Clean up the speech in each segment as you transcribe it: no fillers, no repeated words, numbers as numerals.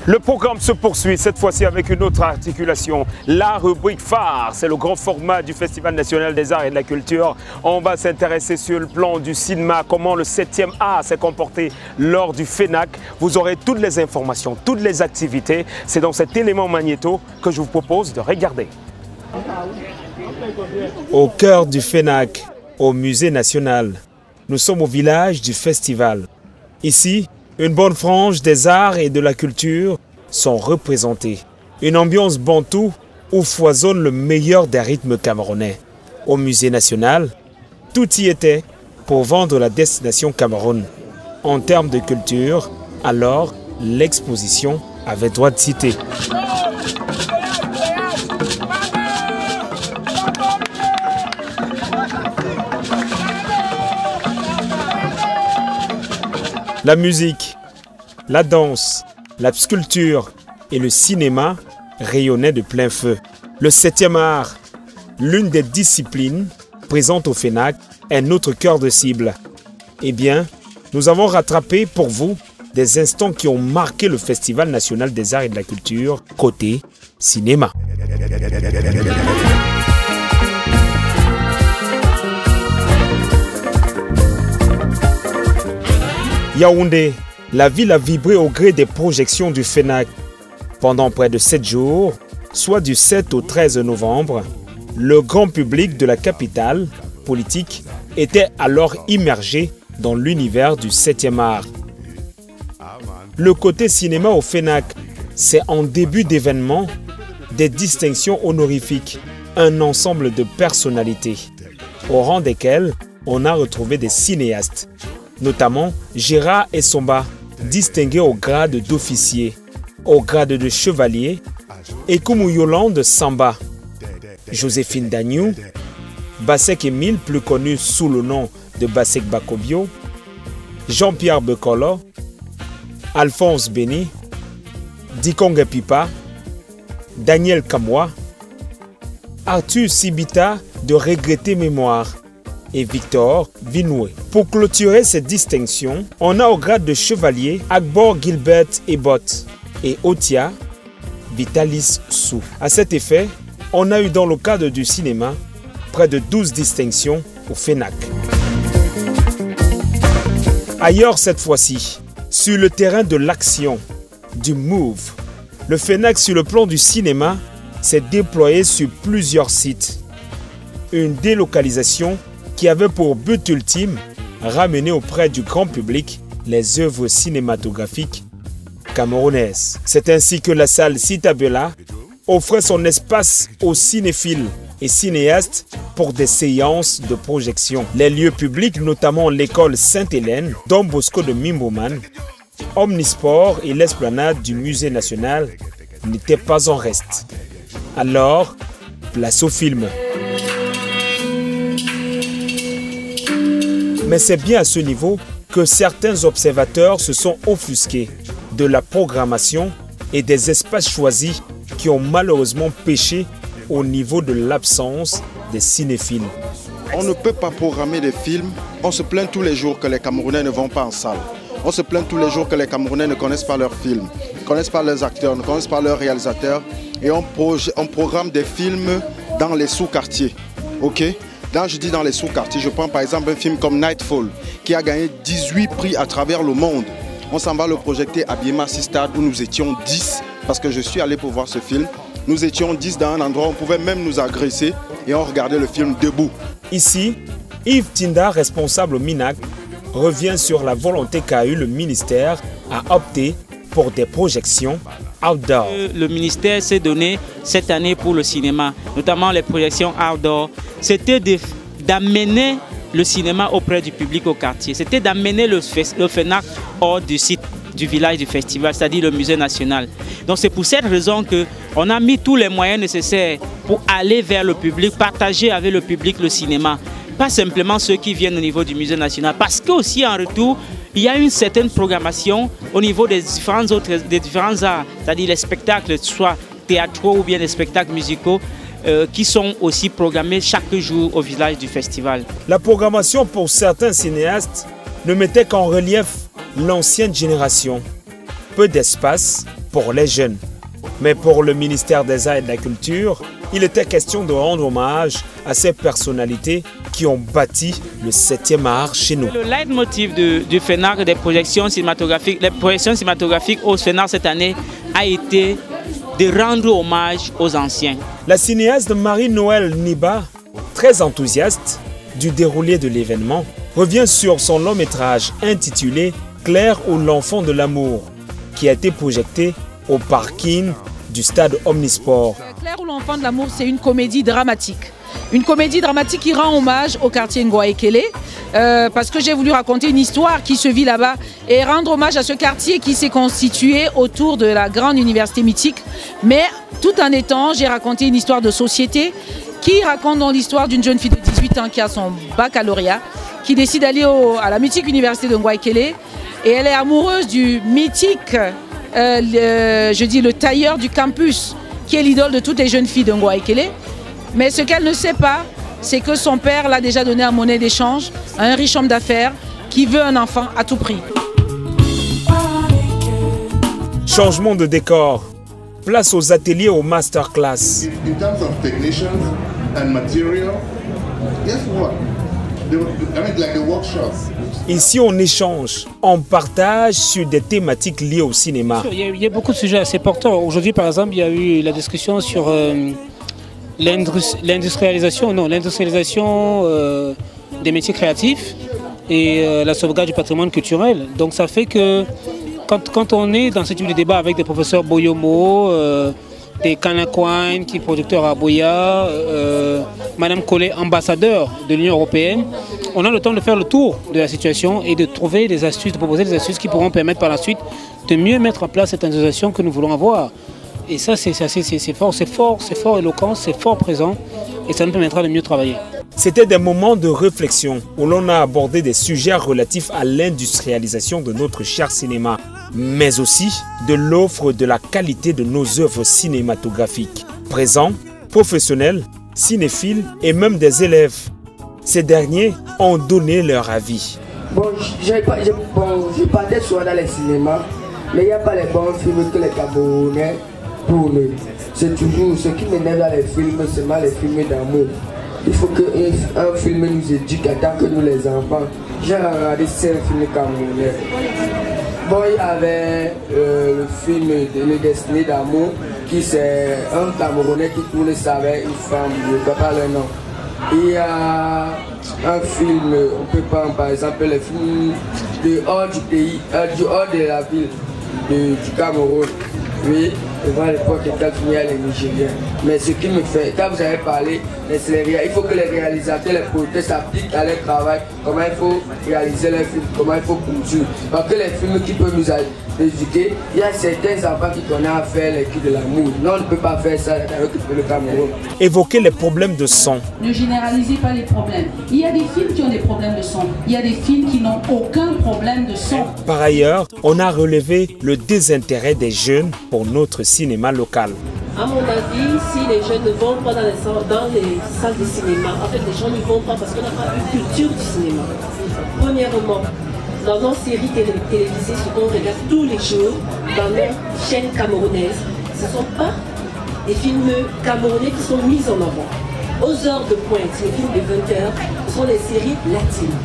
Le programme se poursuit, cette fois-ci avec une autre articulation. La rubrique phare, c'est le grand format du Festival national des arts et de la culture. On va s'intéresser sur le plan du cinéma, comment le 7e art s'est comporté lors du FENAC. Vous aurez toutes les informations, toutes les activités. C'est dans cet élément magnéto que je vous propose de regarder. Au cœur du FENAC, au Musée national, nous sommes au village du festival. Ici, une bonne frange des arts et de la culture sont représentés. Une ambiance bantou où foisonne le meilleur des rythmes camerounais. Au Musée national, tout y était pour vendre la destination Cameroun. En termes de culture, alors, l'exposition avait droit de citer. La musique, la danse, la sculpture et le cinéma rayonnaient de plein feu. Le 7e art, l'une des disciplines présentes au FENAC, est notre cœur de cible. Eh bien, nous avons rattrapé pour vous des instants qui ont marqué le Festival national des arts et de la culture côté cinéma. Yaoundé, la ville a vibré au gré des projections du FENAC. Pendant près de 7 jours, soit du 7 au 13 novembre, le grand public de la capitale politique était alors immergé dans l'univers du 7e art. Le côté cinéma au FENAC, c'est en début d'événement des distinctions honorifiques, un ensemble de personnalités, au rang desquelles on a retrouvé des cinéastes, notamment Gérard Essomba, distingué au grade d'officier, au grade de chevalier, et Koumou Yolande Samba, Joséphine Dagnou, Bassek Emile, plus connu sous le nom de Bassek Bakobio, Jean-Pierre Bekolo, Alphonse Béni, Dikonge Pipa, Daniel Kamwa, Arthur Sibita de Regretter Mémoire, et Victor Vinoué. Pour clôturer cette distinction, on a au grade de chevalier Agbor Gilbert Ebot et Otia Vitalis Sou. À cet effet, on a eu dans le cadre du cinéma près de 12 distinctions au FENAC. Ailleurs cette fois-ci, sur le terrain de l'action, du move, le FENAC sur le plan du cinéma s'est déployé sur plusieurs sites. Une délocalisation qui avait pour but ultime ramener auprès du grand public les œuvres cinématographiques camerounaises. C'est ainsi que la salle Citabella offrait son espace aux cinéphiles et cinéastes pour des séances de projection. Les lieux publics, notamment l'école Sainte-Hélène, Don Bosco de Mimboman, Omnisport et l'esplanade du Musée national n'étaient pas en reste. Alors, place au film. Mais c'est bien à ce niveau que certains observateurs se sont offusqués de la programmation et des espaces choisis qui ont malheureusement péché au niveau de l'absence des cinéphiles. On ne peut pas programmer des films. On se plaint tous les jours que les Camerounais ne vont pas en salle. On se plaint tous les jours que les Camerounais ne connaissent pas leurs films, ne connaissent pas leurs acteurs, ne connaissent pas leurs réalisateurs. Et on programme des films dans les sous-quartiers. Ok? Quand je dis dans les sous-quartiers, je prends par exemple un film comme Nightfall, qui a gagné 18 prix à travers le monde. On s'en va le projeter à Biémassi Stade où nous étions 10, parce que je suis allé pour voir ce film. Nous étions 10 dans un endroit où on pouvait même nous agresser et on regardait le film debout. Ici, Yves Tinda, responsable au MINAC, revient sur la volonté qu'a eu le ministère à opter pour des projections outdoor. Le ministère s'est donné cette année pour le cinéma, notamment les projections outdoor. C'était d'amener le cinéma auprès du public au quartier. C'était d'amener le FENAC hors du site du village du festival, c'est-à-dire le musée national. Donc c'est pour cette raison qu'on a mis tous les moyens nécessaires pour aller vers le public, partager avec le public le cinéma. Pas simplement ceux qui viennent au niveau du musée national, parce qu'aussi en retour, il y a une certaine programmation au niveau des différents arts, c'est-à-dire les spectacles, soit théâtraux ou bien les spectacles musicaux, qui sont aussi programmés chaque jour au village du festival. La programmation pour certains cinéastes ne mettait qu'en relief l'ancienne génération. Peu d'espace pour les jeunes. Mais pour le ministère des Arts et de la Culture, il était question de rendre hommage à ces personnalités qui ont bâti le 7e art chez nous. Le leitmotiv du FENAC, des projections cinématographiques, les projections cinématographiques au FENAC cette année a été de rendre hommage aux anciens. La cinéaste Marie-Noël Niba, très enthousiaste du déroulé de l'événement, revient sur son long métrage intitulé « Claire ou l'enfant de l'amour » qui a été projeté au parking du stade Omnisport. Claire ou l'enfant de l'amour, c'est une comédie dramatique. Une comédie dramatique qui rend hommage au quartier Ngwa-Ekele parce que j'ai voulu raconter une histoire qui se vit là-bas et rendre hommage à ce quartier qui s'est constitué autour de la grande université mythique. Mais tout en étant, j'ai raconté une histoire de société qui raconte dans l'histoire d'une jeune fille de 18 ans qui a son baccalauréat, qui décide d'aller à la mythique université de Ngwa-Ekele et elle est amoureuse du mythique le tailleur du campus, qui est l'idole de toutes les jeunes filles de Ngwa-Ekele. Mais ce qu'elle ne sait pas, c'est que son père l'a déjà donné en monnaie d'échange à un riche homme d'affaires qui veut un enfant à tout prix. Changement de décor. Place aux ateliers, aux masterclass. In terms of technicians and material, guess what? Like the workshops. Ici, on échange, on partage sur des thématiques liées au cinéma. Il y a beaucoup de sujets assez porteurs. Aujourd'hui, par exemple, il y a eu la discussion sur l'industrialisation des métiers créatifs et la sauvegarde du patrimoine culturel. Donc ça fait que quand on est dans ce type de débat avec des professeurs Boyomo, des Kanakwine, qui est producteur à Boya, Madame Collet, ambassadeur de l'Union européenne, on a le temps de faire le tour de la situation et de trouver des astuces, de proposer des astuces qui pourront permettre par la suite de mieux mettre en place cette industrialisation que nous voulons avoir. Et ça, c'est fort éloquent, c'est fort présent et ça nous permettra de mieux travailler. C'était des moments de réflexion où l'on a abordé des sujets relatifs à l'industrialisation de notre cher cinéma, mais aussi de l'offre de la qualité de nos œuvres cinématographiques. Présents, professionnels, cinéphiles et même des élèves. Ces derniers ont donné leur avis. Je partais souvent dans les cinémas, mais il n'y a pas les bons films que les Camerounais tournent. C'est toujours ce qui m'énerve dans les films, seulement les films d'amour. Il faut qu'un film nous éduque en tant que nous les enfants. J'ai regardé 5 films camerounais. Bon, il y avait le film Le Destiné d'amour, qui c'est un Camerounais qui tourne ça avec une femme, je ne sais pas le nom. Il y a un film, on peut prendre par exemple le film dehors du pays, dehors de la ville du Cameroun. Oui, devant l'époque, quand il y a les Nigériens. Mais ce qui me fait, quand vous avez parlé, il faut que les réalisateurs, les producteurs s'appliquent à leur travail, comment il faut réaliser les films, comment il faut produire. Parce que les films qui peuvent nous éduquer, il y a certains enfants qui connaissent à faire les culs de l'amour. Non, on ne peut pas faire ça avec le Cameroun. Évoquer les problèmes de son. Ne généralisez pas les problèmes. Il y a des films qui ont des problèmes de son. Il y a des films qui n'ont aucun problème de son. Par ailleurs, on a relevé le désintérêt des jeunes pour notre cinéma local. À mon avis, si les jeunes ne vont pas dans les salles de cinéma, en fait, les gens ne vont pas parce qu'on n'a pas une culture du cinéma. Premièrement, dans nos séries télévisées, ce qu'on regarde tous les jours, dans nos chaînes camerounaises, ce ne sont pas des films camerounais qui sont mis en avant. Aux heures de pointe, les films de 20h, ce sont les séries latines.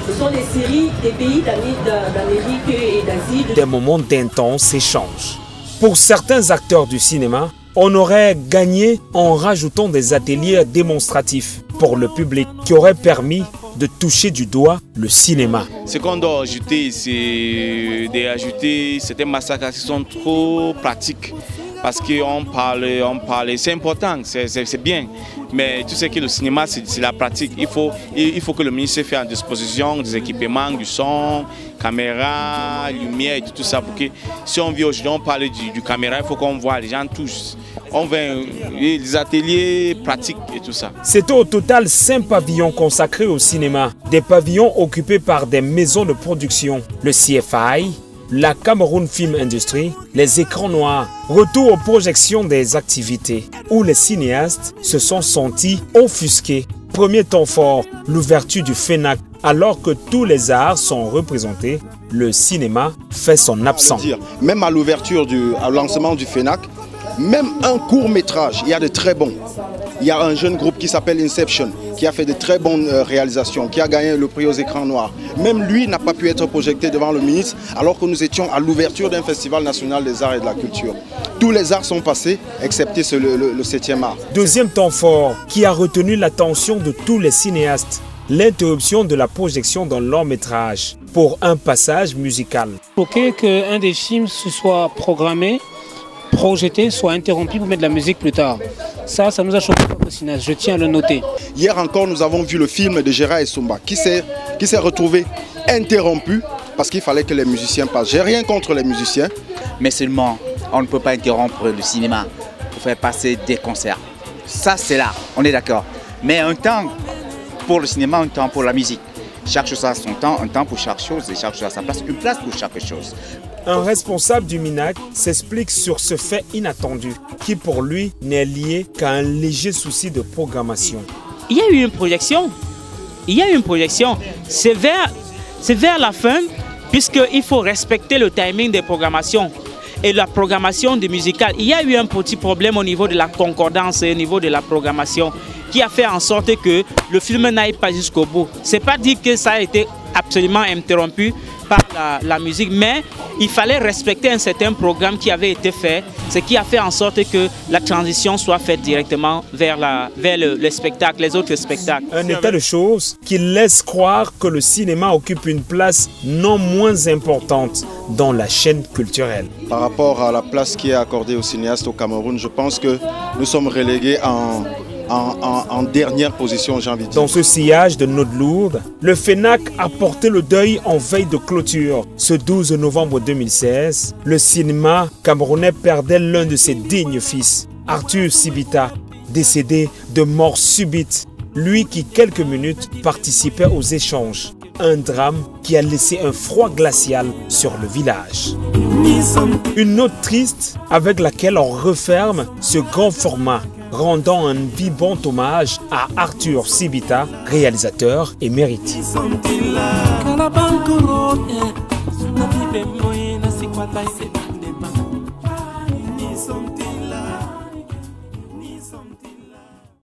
Ce sont les séries des pays d'Amérique et d'Asie. Des moments d'intenses échanges. Pour certains acteurs du cinéma, on aurait gagné en rajoutant des ateliers démonstratifs pour le public qui auraient permis de toucher du doigt le cinéma. Ce qu'on doit ajouter, c'est d'ajouter certains massacres qui sont trop pratiques. Parce qu'on parle, c'est important, c'est bien. Mais tu sais que le cinéma, c'est la pratique. Il faut que le ministère fasse en disposition des équipements, du son, caméra, lumière et tout ça. Pour que si on vient aujourd'hui, on parle du caméra, il faut qu'on voit les gens tous. On veut les ateliers pratiques et tout ça. C'était au total 5 pavillons consacrés au cinéma. Des pavillons occupés par des maisons de production. Le CFI, la Cameroun Film Industry, les écrans noirs. Retour aux projections des activités où les cinéastes se sont sentis offusqués. Premier temps fort, l'ouverture du FENAC, alors que tous les arts sont représentés le cinéma fait son absent. Même à l'ouverture, au lancement du FENAC, même un court métrage, il y a de très bons. Il y a un jeune groupe qui s'appelle Inception, qui a fait de très bonnes réalisations, qui a gagné le prix aux écrans noirs. Même lui n'a pas pu être projeté devant le ministre, alors que nous étions à l'ouverture d'un festival national des arts et de la culture. Tous les arts sont passés, excepté le 7e art. Deuxième temps fort qui a retenu l'attention de tous les cinéastes, l'interruption de la projection d'un long métrage pour un passage musical. Ok, qu'un des films se soit programmé, projeté, soit interrompu pour mettre de la musique plus tard. Ça nous a choqué au cinéaste, je tiens à le noter. Hier encore, nous avons vu le film de Gérard Essumba qui s'est retrouvé interrompu parce qu'il fallait que les musiciens passent. J'ai rien contre les musiciens. Mais seulement, on ne peut pas interrompre le cinéma pour faire passer des concerts. Ça, c'est là, on est d'accord. Mais un temps pour le cinéma, un temps pour la musique. Chaque chose a son temps, un temps pour chaque chose et chaque chose a sa place, une place pour chaque chose. Un responsable du MINAC s'explique sur ce fait inattendu, qui pour lui n'est lié qu'à un léger souci de programmation. Il y a eu une projection. C'est vers la fin, puisqu'il faut respecter le timing des programmations et la programmation des musicales. Il y a eu un petit problème au niveau de la concordance et au niveau de la programmation qui a fait en sorte que le film n'aille pas jusqu'au bout. Ce n'est pas dit que ça a été absolument interrompu par la musique, mais il fallait respecter un certain programme qui avait été fait, ce qui a fait en sorte que la transition soit faite directement vers le spectacle, les autres spectacles. Un état de choses qui laisse croire que le cinéma occupe une place non moins importante dans la chaîne culturelle. Par rapport à la place qui est accordée aux cinéastes au Cameroun, je pense que nous sommes relégués en dernière position, j'ai envie de dire. Dans ce sillage de notes lourdes, le FENAC a porté le deuil en veille de clôture. Ce 12 novembre 2016, le cinéma camerounais perdait l'un de ses dignes fils, Arthur Sibita, décédé de mort subite. Lui qui, quelques minutes, participait aux échanges. Un drame qui a laissé un froid glacial sur le village. Une note triste avec laquelle on referme ce grand format, rendant un vibrant hommage à Arthur Sibita, réalisateur émérite. Ni